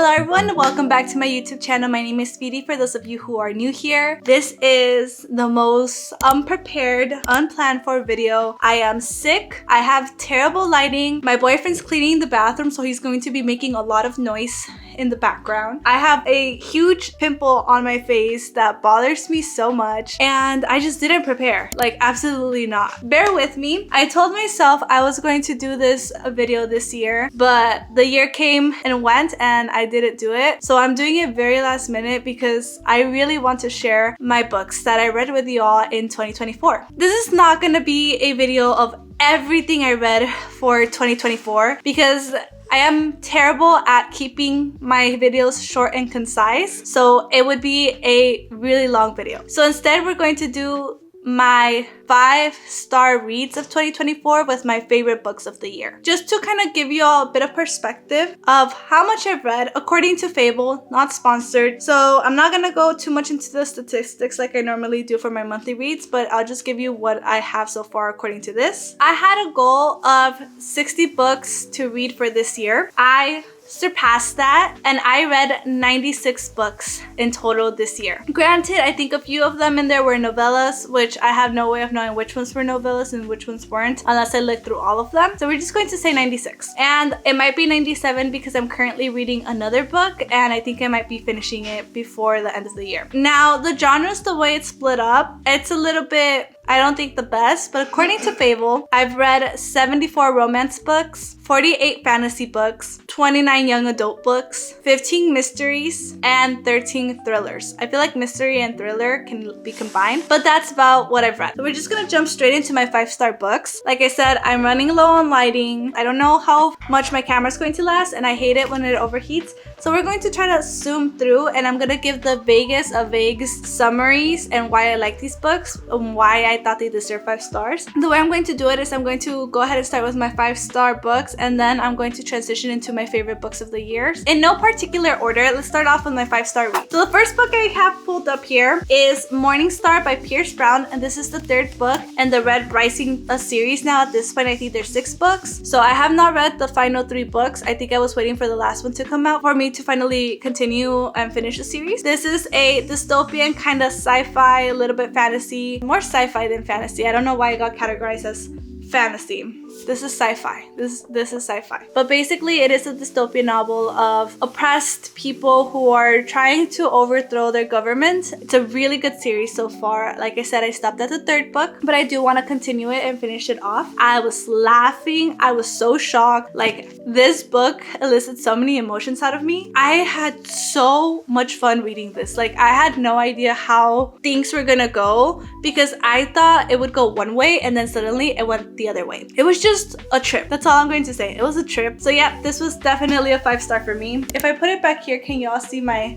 Hello everyone, welcome back to my YouTube channel. My name is Speedy for those of you who are new here. This is the most unprepared, unplanned for video. I am sick. I have terrible lighting. My boyfriend's cleaning the bathroom, so he's going to be making a lot of noise in the background. I have a huge pimple on my face that bothers me so much, and I just didn't prepare. Like, absolutely not. Bear with me. I told myself I was going to do this video this year, but the year came and went and I didn't do it. So I'm doing it very last minute because I really want to share my books that I read with y'all in 2024. This is not gonna be a video of everything I read for 2024 because I am terrible at keeping my videos short and concise, so it would be a really long video. So instead, we're going to do my 5-star reads of 2024 with my favorite books of the year. Just to kind of give you all a bit of perspective of how much I've read according to Fable, not sponsored. So I'm not gonna go too much into the statistics like I normally do for my monthly reads, but I'll just give you what I have so far according to this. I had a goal of 60 books to read for this year. I surpassed that, and I read 96 books in total this year. Granted, I think a few of them in there were novellas, which I have no way of knowing which ones were novellas and which ones weren't unless I look through all of them. So we're just going to say 96. And it might be 97 because I'm currently reading another book and I think I might be finishing it before the end of the year. Now, the genres, the way it's split up, it's a little bit, I don't think the best, but according to Fable, I've read 74 romance books, 48 fantasy books, 29 young adult books, 15 mysteries, and 13 thrillers. I feel like mystery and thriller can be combined, but that's about what I've read. So we're just gonna jump straight into my 5-star books. Like I said, I'm running low on lighting. I don't know how much my camera's going to last, and I hate it when it overheats. So we're going to try to zoom through, and I'm gonna give the vaguest of vagues summaries and why I like these books and why I thought they deserve 5 stars. The way I'm going to do it is I'm going to go ahead and start with my 5-star books, and then I'm going to transition into my favorite books of the year. In no particular order, let's start off with my 5-star read. So the first book I have pulled up here is Morning Star by Pierce Brown, and this is the 3rd book in the Red Rising series. Now at this point, I think there's 6 books. So I have not read the final 3 books. I think I was waiting for the last one to come out for me to finally continue and finish the series. This is a dystopian kind of sci-fi, a little bit fantasy, more sci-fi than fantasy. I don't know why it got categorized as fantasy. This is sci-fi. This is sci-fi. But basically, it is a dystopian novel of oppressed people who are trying to overthrow their government. It's a really good series so far. Like I said, I stopped at the 3rd book, but I do want to continue it and finish it off. I was laughing. I was so shocked. Like, this book elicited so many emotions out of me. I had so much fun reading this. Like, I had no idea how things were gonna go because I thought it would go one way and then suddenly it went the other way. It was just a trip. That's all I'm going to say. It was a trip. So yeah, this was definitely a 5-star for me. If I put it back here, can y'all see my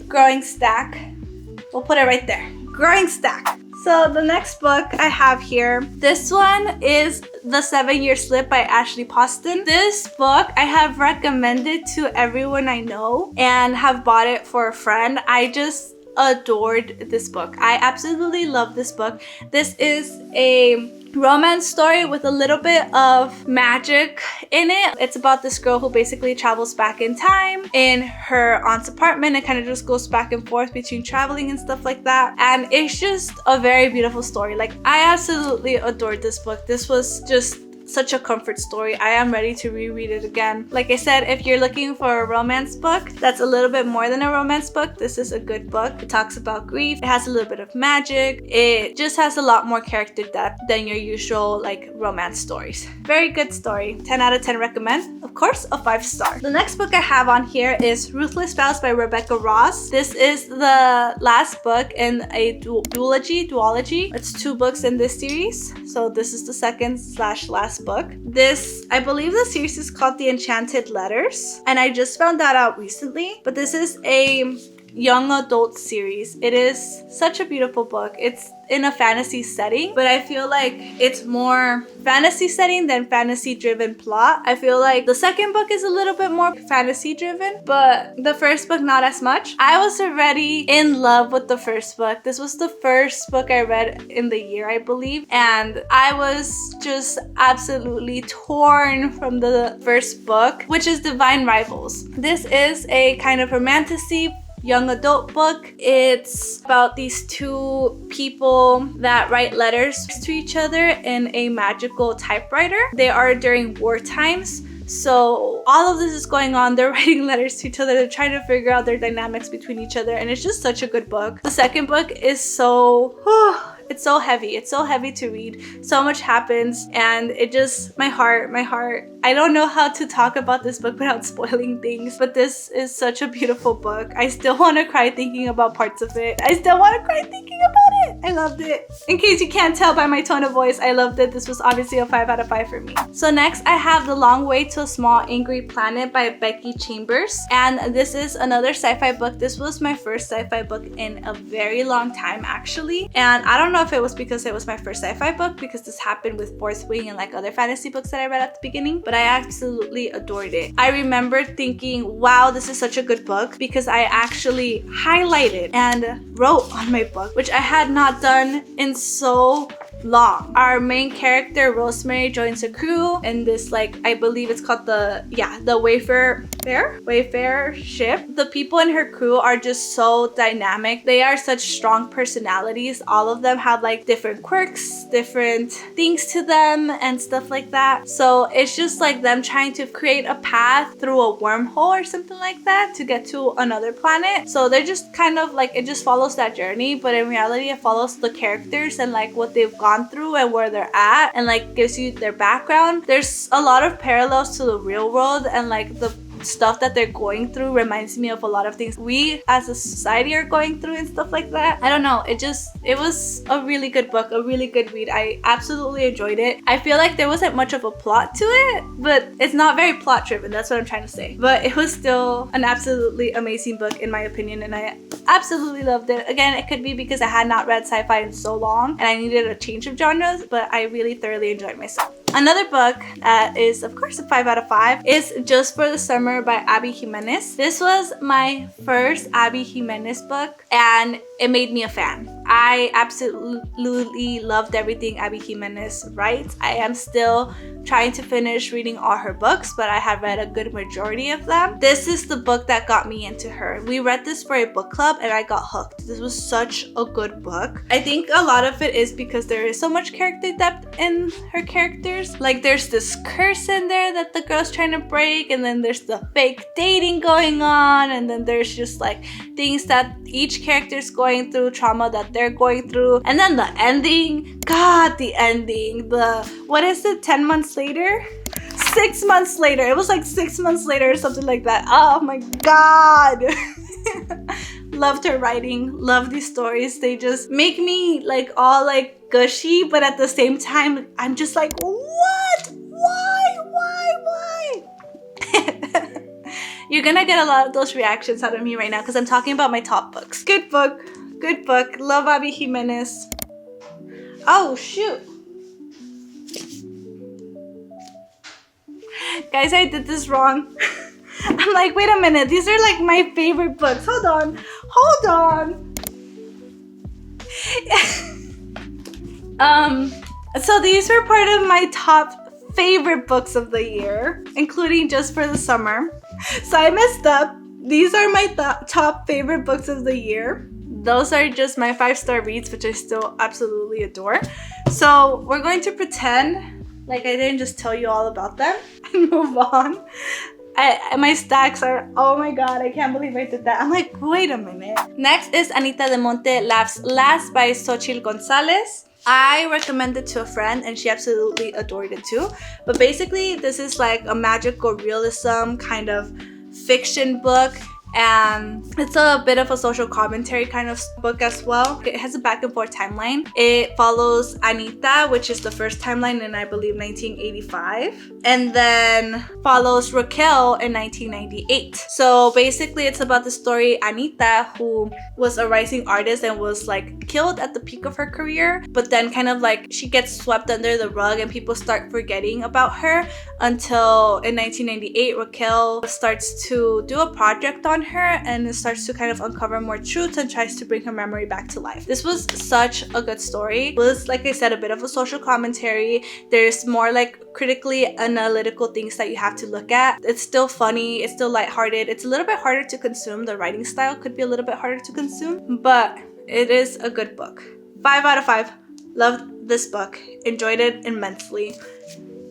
growing stack? We'll put it right there. Growing stack. So the next book I have here, this one is The 7-Year Slip by Ashley Poston. This book I have recommended to everyone I know and have bought it for a friend. I just adored this book. I absolutely love this book. This is a romance story with a little bit of magic in it. It's about this girl who basically travels back in time in her aunt's apartment and kind of just goes back and forth between traveling and stuff like that. And it's just a very beautiful story. Like, I absolutely adored this book. This was just such a comfort story. I am ready to reread it again. Like I said, if you're looking for a romance book that's a little bit more than a romance book, this is a good book. It talks about grief. It has a little bit of magic. It just has a lot more character depth than your usual like romance stories. Very good story. 10 out of 10 recommend. Of course, a 5-star. The next book I have on here is Ruthless Vows by Rebecca Ross. This is the last book in a duology. It's 2 books in this series. So this is the 2nd/last book. This, I believe the series is called The Enchanted Letters, and I just found that out recently. But this is a young adult series. It is such a beautiful book. It's in a fantasy setting, but I feel like it's more fantasy setting than fantasy driven plot. I feel like the second book is a little bit more fantasy driven, but the first book not as much. I was already in love with the first book. This was the first book I read in the year, I believe, and I was just absolutely torn from the first book, which is Divine Rivals. This is a kind of romantasy young adult book. It's about these two people that write letters to each other in a magical typewriter. They are during war times. So all of this is going on. They're writing letters to each other. They're trying to figure out their dynamics between each other. And it's just such a good book. The second book is so... it's so heavy. It's so heavy to read. So much happens. And it just... My heart. I don't know how to talk about this book without spoiling things. But this is such a beautiful book. I still want to cry thinking about parts of it. I still want to cry thinking about it. I loved it. In case you can't tell by my tone of voice, I loved it. This was obviously a 5 out of 5 for me. So next I have The Long Way to a Small Angry Planet by Becky Chambers. And this is another sci-fi book. This was my first sci-fi book in a very long time actually. And I don't know if it was because it was my first sci-fi book, because this happened with Fourth Wing and like other fantasy books that I read at the beginning, but I absolutely adored it. I remember thinking, wow, this is such a good book, because I actually highlighted and wrote on my book, which I had not done in so long. Our main character, Rosemary, joins a crew in this, like, I believe it's called the Wayfarer ship. The people in her crew are just so dynamic. They are such strong personalities. All of them have like different quirks, different things to them and stuff like that. So it's just like them trying to create a path through a wormhole or something like that to get to another planet. So they're just kind of like, it just follows that journey, but in reality it follows the characters and like what they've gone through and where they're at, and like gives you their background. There's a lot of parallels to the real world, and like the stuff that they're going through reminds me of a lot of things we as a society are going through and stuff like that. I don't know, it was a really good book, a really good read. I absolutely enjoyed it. I feel like there wasn't much of a plot to it, but it's not very plot driven, that's what I'm trying to say. But it was still an absolutely amazing book in my opinion, and I absolutely loved it. Again, it could be because I had not read sci-fi in so long and I needed a change of genres, but I really thoroughly enjoyed myself. Another book that is, of course, a 5 out of 5 is Just for the Summer by Abby Jimenez. This was my first Abby Jimenez book and it made me a fan. I absolutely loved everything Abby Jimenez writes. I am still trying to finish reading all her books, but I have read a good majority of them. This is the book that got me into her. We read this for a book club and I got hooked. This was such a good book. I think a lot of it is because there is so much character depth in her characters. Like there's this curse in there that the girl's trying to break, and then there's the fake dating going on, and then there's just like things that each character's going through, trauma that they're going through, and then the ending. God, the ending. What is it? 10 months later? 6 months later. It was like 6 months later or something like that. Oh my God. Loved her writing. Love these stories. They just make me like all like gushy, but at the same time, I'm just like, what? Why? You're gonna get a lot of those reactions out of me right now because I'm talking about my top books. Good book. Good book. Love Abby Jimenez. Oh, shoot. Guys, I did this wrong. I'm like, wait a minute. These are like my favorite books. Hold on. So these were part of my top favorite books of the year, including Just for the Summer. So I messed up. These are my top favorite books of the year. Those are just my 5-star reads, which I still absolutely adore. So we're going to pretend like I didn't just tell you all about them and move on. My stacks are, oh my God, I can't believe I did that. I'm like, wait a minute. Next is Anita de Monte Laughs Last by Xochitl Gonzalez. I recommended it to a friend and she absolutely adored it too. But basically, this is like a magical realism kind of fiction book. and it's a bit of a social commentary kind of book as well. It has a back and forth timeline. It follows Anita, which is the first timeline in, I believe, 1985, and then follows Raquel in 1998. So basically it's about the story Anita, who was a rising artist and was like killed at the peak of her career, but then kind of like she gets swept under the rug and people start forgetting about her until in 1998 Raquel starts to do a project on her and starts to kind of uncover more truths and tries to bring her memory back to life. This was such a good story. It was, like I said, a bit of a social commentary. There's more like critically analytical things that you have to look at. It's still funny, it's still lighthearted. It's a little bit harder to consume. The writing style could be a little bit harder to consume, but it is a good book. 5 out of 5. Loved this book. Enjoyed it immensely.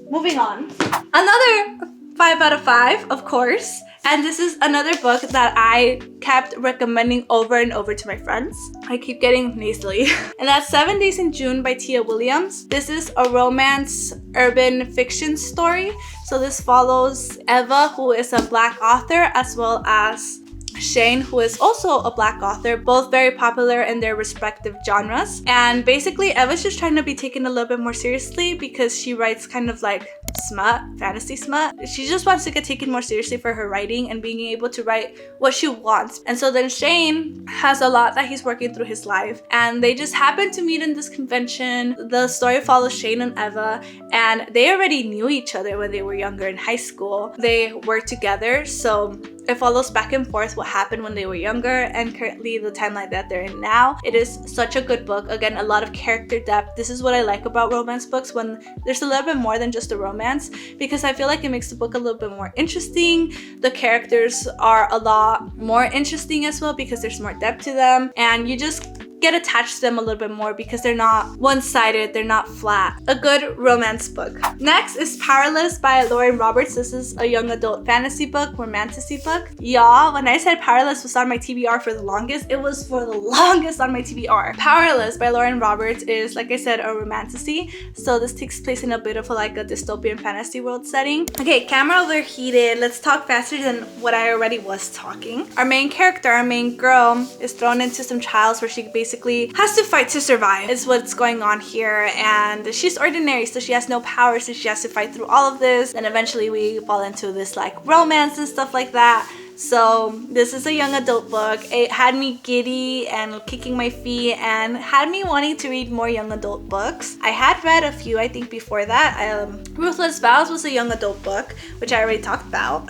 Moving on. Another 5 out of 5, of course. And this is another book that I kept recommending over and over to my friends. I keep getting nasally. And that's 7 Days in June by Tia Williams. This is a romance urban fiction story. So this follows Eva, who is a Black author, as well as Shane, who is also a Black author, both very popular in their respective genres. And basically Eva's just trying to be taken a little bit more seriously because she writes kind of like smut, fantasy smut. She just wants to get taken more seriously for her writing and being able to write what she wants. And so then Shane has a lot that he's working through his life, and they just happen to meet in this convention. The story follows Shane and Eva, and they already knew each other when they were younger in high school. They worked together, so it follows back and forth what happened when they were younger and currently the timeline that they're in now. It is such a good book. Again, a lot of character depth. This is what I like about romance books, when there's a little bit more than just a romance, because I feel like it makes the book a little bit more interesting. The characters are a lot more interesting as well because there's more depth to them, and you just get attached to them a little bit more because they're not one-sided, they're not flat. A good romance book. Next is Powerless by Lauren Roberts. This is a young adult fantasy book, romantasy book. Y'all, when I said Powerless was on my TBR for the longest, it was for the longest on my TBR. Powerless by Lauren Roberts is, like I said, a romantasy. So this takes place in a bit of like a dystopian fantasy world setting. Okay, camera overheated. Let's talk faster than what I already was talking. Our main character, our main girl, is thrown into some trials where she basically has to fight to survive is what's going on here, and she's ordinary, so she has no power, so she has to fight through all of this, and eventually we fall into this like romance and stuff like that. So this is a young adult book. It had me giddy and kicking my feet and had me wanting to read more young adult books. I had read a few, I think, before that. Ruthless Vows was a young adult book, which I already talked about.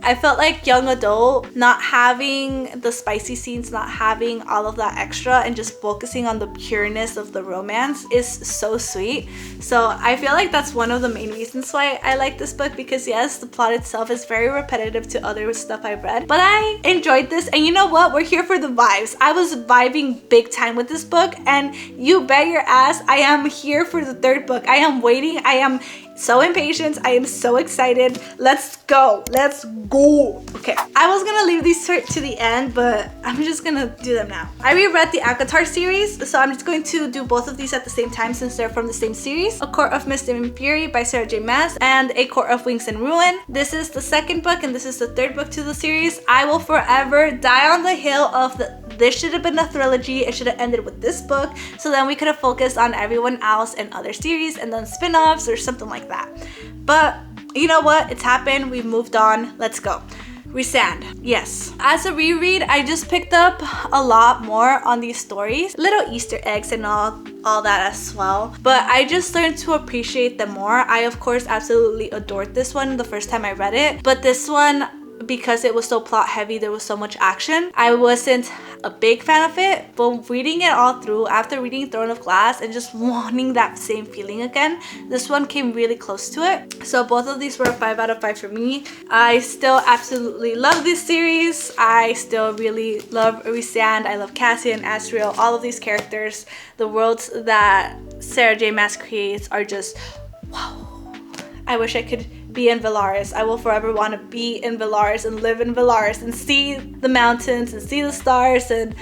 I felt like young adult, not having the spicy scenes, not having all of that extra, and just focusing on the pureness of the romance is so sweet. So I feel like that's one of the main reasons why I like this book, because yes, the plot itself is very repetitive to other stuff I've read, but I enjoyed this. And you know what? We're here for the vibes. I was vibing big time with this book, and you bet your ass I am here for the third book. I am waiting. I am so impatient. I am so excited. Let's go. Let's go. Okay, I was gonna leave these to the end, but I'm just gonna do them now. I reread the ACOTAR series, so I'm just going to do both of these at the same time since they're from the same series. A Court of Mist and Fury by Sarah J Maas and A Court of Wings and Ruin. This is the second book and this is the third book to the series. I will forever die on the hill of this should have been a trilogy. It should have ended with this book, so then we could have focused on everyone else and other series and then spin-offs or something like that. But you know what? It's happened. We've moved on. Let's go. Resand. Yes. As a reread, I just picked up a lot more on these stories. Little Easter eggs and all that as well. But I just learned to appreciate them more. I, of course, absolutely adored this one the first time I read it. But this one, because it was so plot heavy, there was so much action, I wasn't a big fan of it. But reading it all through, after reading Throne of Glass and just wanting that same feeling again, this one came really close to it. So both of these were a 5 out of 5 for me. I still absolutely love this series. I still really love Resand. I love Cassian, Asriel, all of these characters. The worlds that Sarah J Maas creates are just wow. I wish I could be in Velaris. I will forever want to be in Velaris and live in Velaris and see the mountains and see the stars, and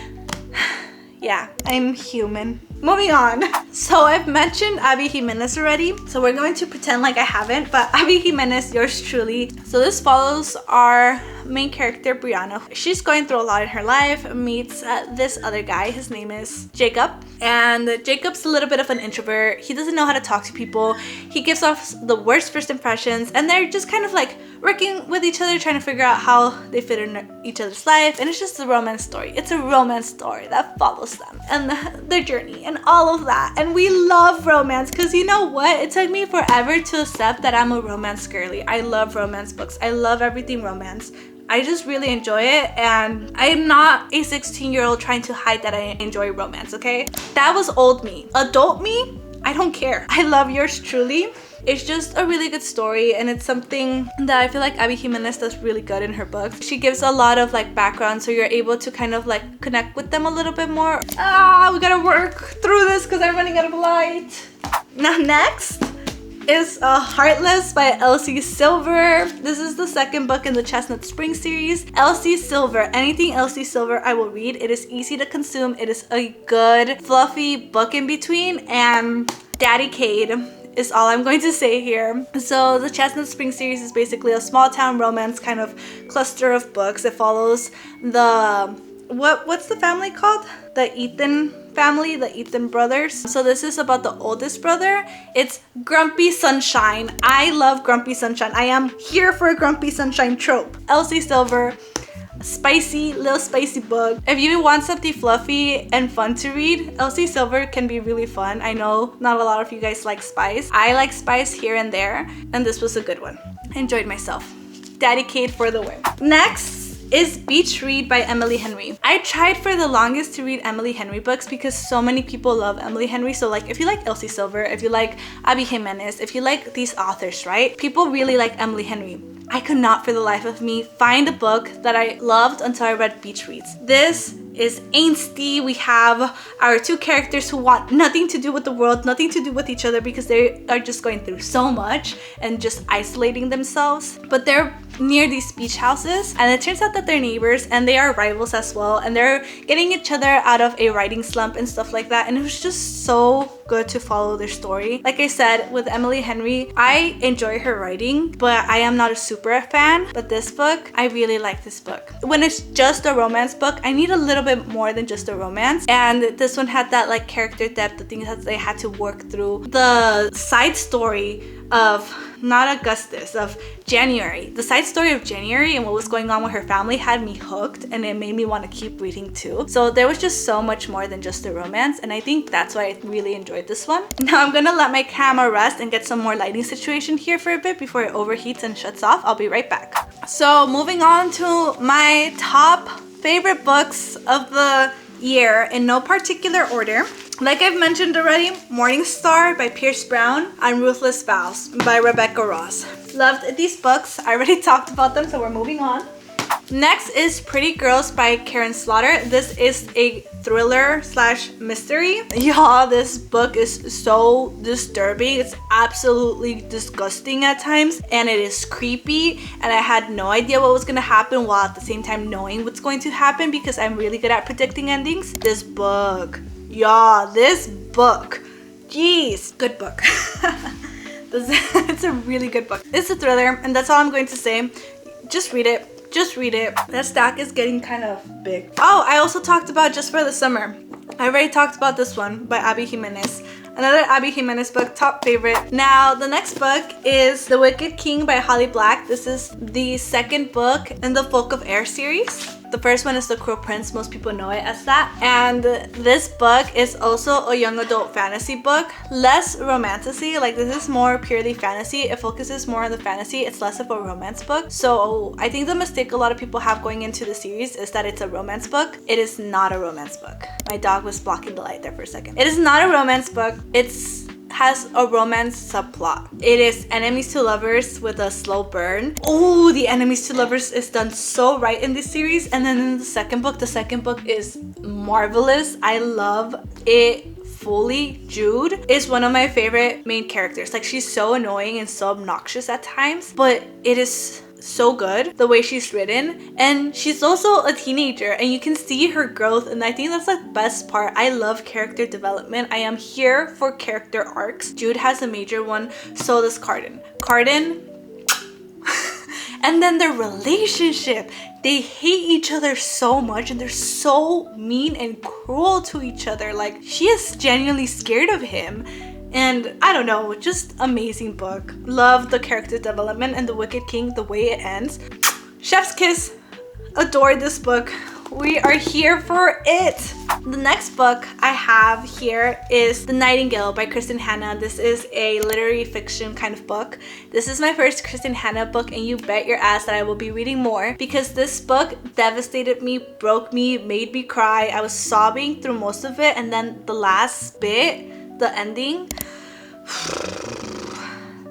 yeah, I'm human. Moving on. So I've mentioned Abby Jimenez already, so we're going to pretend like I haven't, but Abby Jimenez, yours truly. So this follows our main character, Brianna. She's going through a lot in her life, meets this other guy. His name is Jacob. And Jacob's a little bit of an introvert. He doesn't know how to talk to people. He gives off the worst first impressions. And they're just kind of like working with each other, trying to figure out how they fit in each other's life. And it's just a romance story. It's a romance story that follows them and their journey and all of that. And we love romance because you know what? It took me forever to accept that I'm a romance girly. I love romance books. I love everything romance. I just really enjoy it, and I'm not a 16-year-old trying to hide that I enjoy romance, okay? That was old me. Adult me, I don't care. I love yours truly. It's just a really good story, and it's something that I feel like Abby Jimenez does really good in her books. She gives a lot of like background, so you're able to kind of like connect with them a little bit more. We gotta work through this because I'm running out of light. Now next is Heartless by Elsie Silver. This is the second book in the Chestnut Spring series. Elsie Silver, anything Elsie Silver I will read. It is easy to consume. It is a good fluffy book in between, and Daddy Cade is all I'm going to say here. So the Chestnut Spring series is basically a small town romance kind of cluster of books. It follows the what's the family called? The Ethan family, the Ethan brothers. So this is about the oldest brother. It's Grumpy Sunshine. I love Grumpy Sunshine. I am here for a Grumpy Sunshine trope. Elsie Silver, spicy, little spicy book. If you want something fluffy and fun to read, Elsie Silver can be really fun. I know not a lot of you guys like spice. I like spice here and there, and this was a good one. I enjoyed myself. Daddy Cade for the win. Next is Beach Read by Emily Henry. I tried for the longest to read Emily Henry books because so many people love Emily Henry. So like if you like Elsie Silver, if you like Abby Jimenez, if you like these authors, right? People really like Emily Henry. I could not for the life of me find a book that I loved until I read Beach Reads. This is angsty. We have our two characters who want nothing to do with the world, nothing to do with each other because they are just going through so much and just isolating themselves. But they're near these beach houses, and it turns out that they're neighbors and they are rivals as well, and they're getting each other out of a writing slump and stuff like that. And it was just so good to follow their story. Like I said, with Emily Henry, I enjoy her writing, but I am not a super fan. But this book, I really like this book. When it's just a romance book, I need a little bit more than just a romance, and this one had that like character depth, the things that they had to work through. The side story of not Augustus, of January. The side story of January and what was going on with her family had me hooked, and it made me want to keep reading too. So there was just so much more than just a romance, and I think that's why I really enjoyed this one. Now I'm gonna let my camera rest and get some more lighting situation here for a bit before it overheats and shuts off. I'll be right back. So moving on to my top favorite books of the year in no particular order. Like I've mentioned already, Morning Star by Pierce Brown and Ruthless Vows by Rebecca Ross. Loved these books. I already talked about them, so we're moving on. Next is Pretty Girls by Karen Slaughter. This is a thriller slash mystery. Y'all, this book is so disturbing. It's absolutely disgusting at times, and it is creepy, and I had no idea what was gonna happen while at the same time knowing what's going to happen because I'm really good at predicting endings. This book, y'all, this book, jeez, good book. It's a really good book. It's a thriller, and that's all I'm going to say. Just read it. Just read it. That stack is getting kind of big. Oh, I also talked about Just for the Summer. I already talked about this one by Abby Jimenez. Another Abby Jimenez book, top favorite. Now, the next book is The Wicked King by Holly Black. This is the second book in the Folk of Air series. The first one is The Cruel Prince. Most people know it as that. And this book is also a young adult fantasy book. Less romantasy. Like, this is more purely fantasy. It focuses more on the fantasy. It's less of a romance book. So I think the mistake a lot of people have going into the series is that it's a romance book. It is not a romance book. My dog was blocking the light there for a second. It is not a romance book. Has a romance subplot. It is enemies to lovers with a slow burn. Oh, the enemies to lovers is done so right in this series. And then in the second book is marvelous. I love it fully. Jude is one of my favorite main characters. Like, she's so annoying and so obnoxious at times, but it is so good the way she's written, and she's also a teenager and you can see her growth, and I think that's the best part. I love character development. I am here for character arcs. Jude has a major one, so does Carden. And then their relationship, they hate each other so much and they're so mean and cruel to each other. Like, she is genuinely scared of him. And I don't know, just amazing book. Love the character development and the Wicked King, the way it ends. Chef's kiss. Adored this book. We are here for it. The next book I have here is The Nightingale by Kristen Hanna. This is a literary fiction kind of book. This is my first Kristen Hanna book, and you bet your ass that I will be reading more because this book devastated me, broke me, made me cry. I was sobbing through most of it, and then the last bit, the ending,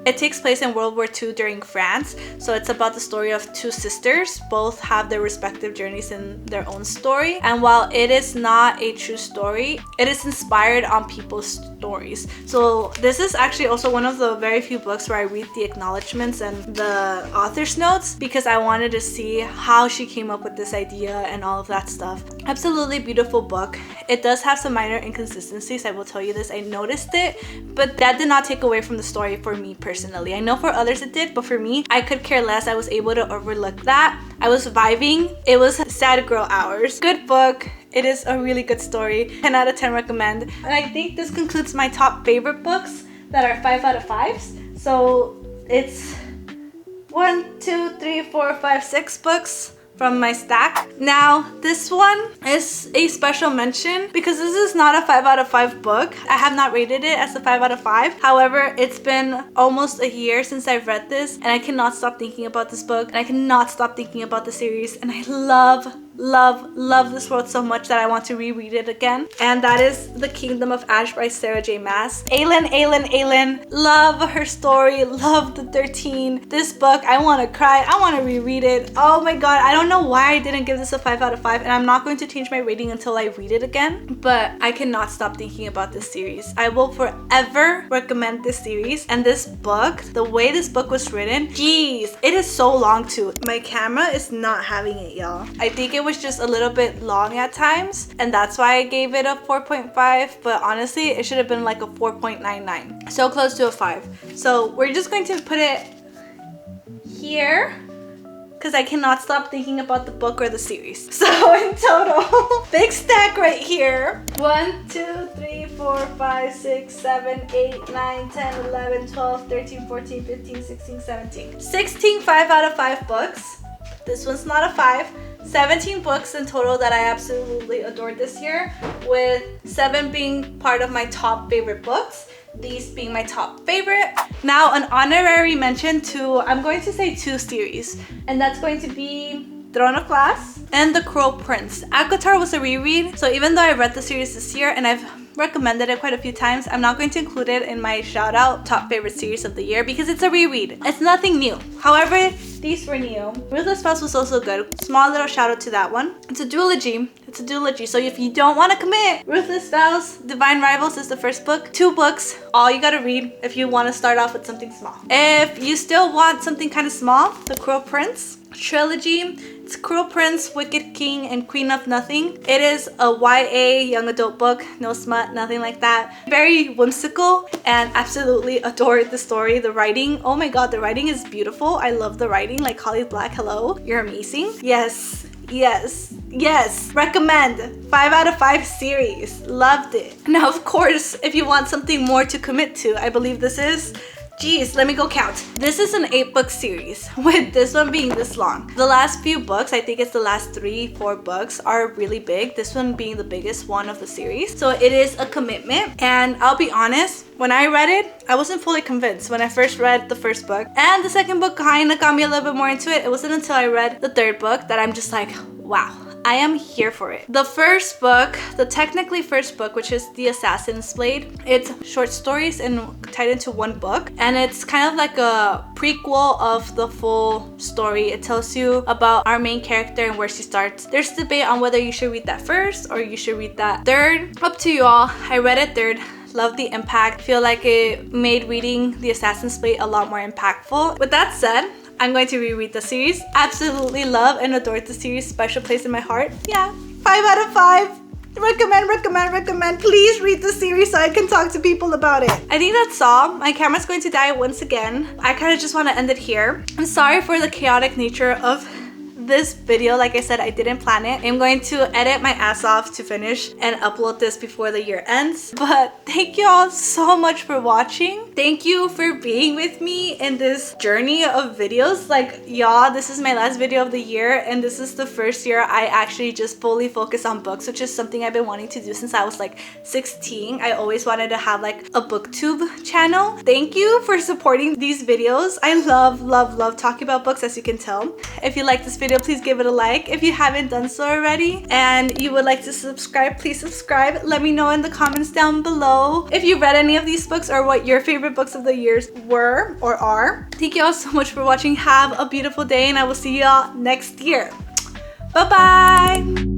it takes place in World War II during France, so it's about the story of two sisters. Both have their respective journeys in their own story, and while it is not a true story, it is inspired on people's stories. So this is actually also one of the very few books where I read the acknowledgements and the author's notes because I wanted to see how she came up with this idea and all of that stuff. Absolutely beautiful book. It does have some minor inconsistencies, I will tell you this. I noticed it, but that did not take away from the story for me personally. I know for others it did, but for me, I could care less. I was able to overlook that. I was vibing. It was sad girl hours. Good book. It is a really good story. 10 out of 10 recommend. And I think this concludes my top favorite books that are 5 out of 5s. So it's 1, 2, 3, 4, 5, 6 books from my stack. Now, this one is a special mention because this is not a 5 out of 5 book. I have not rated it as a 5 out of 5. However, it's been almost a year since I've read this, and I cannot stop thinking about this book, and I cannot stop thinking about the series, and I love this world so much that I want to reread it again. And that is The Kingdom of Ash by Sarah J Maas. Aylin, love her story, love the 13. This book, I want to cry, I want to reread it. Oh my god, I don't know why I didn't give this a 5 out of 5, and I'm not going to change my rating until I read it again, but I cannot stop thinking about this series. I will forever recommend this series. And this book, the way this book was written, geez, it is so long too. My camera is not having it, y'all. I think it was just a little bit long at times, and that's why I gave it a 4.5, but honestly it should have been like a 4.99, so close to a 5. So we're just going to put it here because I cannot stop thinking about the book or the series. So in total, big stack right here. 1, 2, 3, 4, 5, 6, 7, 8, 9, 10, 11, 12, 13, 14, 15, 16, 17. 16 5 out of 5 books. This one's not a 5. 17 books in total that I absolutely adored this year, with 7 being part of my top favorite books, these being my top favorite. Now an honorary mention to, I'm going to say 2 series, and that's going to be Throne of Glass and The Cruel Prince. ACOTAR was a reread, so even though I read the series this year and I've recommended it quite a few times, I'm not going to include it in my shout out top favorite series of the year because it's a reread. It's nothing new. However, these were new. Ruthless Spouse was also good. Small little shout out to that one. It's a duology. So if you don't want to commit, Ruthless Spouse, Divine Rivals is the first book. 2 books, all you gotta read if you want to start off with something small. If you still want something kind of small, The Cruel Prince trilogy. It's Cruel Prince, Wicked King, and Queen of Nothing. It is a YA young adult book, no smut, nothing like that. Very whimsical, and absolutely adored the story. The writing, oh my god, the writing is beautiful. I love the writing. Like Holly Black, hello, you're amazing. Yes. Recommend. 5 out of 5 series. Loved it. Now, of course, if you want something more to commit to, I believe this is, geez, let me go count. This is an 8-book series, with this one being this long. The last few books, I think it's the last 3-4 books, are really big. This one being the biggest one of the series. So it is a commitment. And I'll be honest, when I read it, I wasn't fully convinced when I first read the first book. And the second book kind of got me a little bit more into it. It wasn't until I read the 3rd book that I'm just like, wow, I am here for it. The first book, the technically first book, which is The Assassin's Blade, it's short stories and tied into one book, and it's kind of like a prequel of the full story. It tells you about our main character and where she starts. There's debate on whether you should read that first or you should read that 3rd. Up to you all. I read it 3rd. Love the impact. Feel like it made reading The Assassin's Blade a lot more impactful. With that said, I'm going to reread the series. Absolutely love and adore the series. Special place in my heart. Yeah, 5 out of 5. Recommend. Please read the series so I can talk to people about it. I think that's all. My camera's going to die once again. I kind of just want to end it here. I'm sorry for the chaotic nature of this video. Like I said, I didn't plan it. I'm going to edit my ass off to finish and upload this before the year ends. But thank you all so much for watching. Thank you for being with me in this journey of videos. Like, y'all, this is my last video of the year, and this is the first year I actually just fully focus on books, which is something I've been wanting to do since I was like 16. I always wanted to have like a booktube channel. Thank you for supporting these videos. I love talking about books, as you can tell. If you like this video, please give it a like. If you haven't done so already and you would like to subscribe, please subscribe. Let me know in the comments down below if you read any of these books or what your favorite books of the years were or are. Thank you all so much for watching. Have a beautiful day, and I will see y'all next year. Bye bye.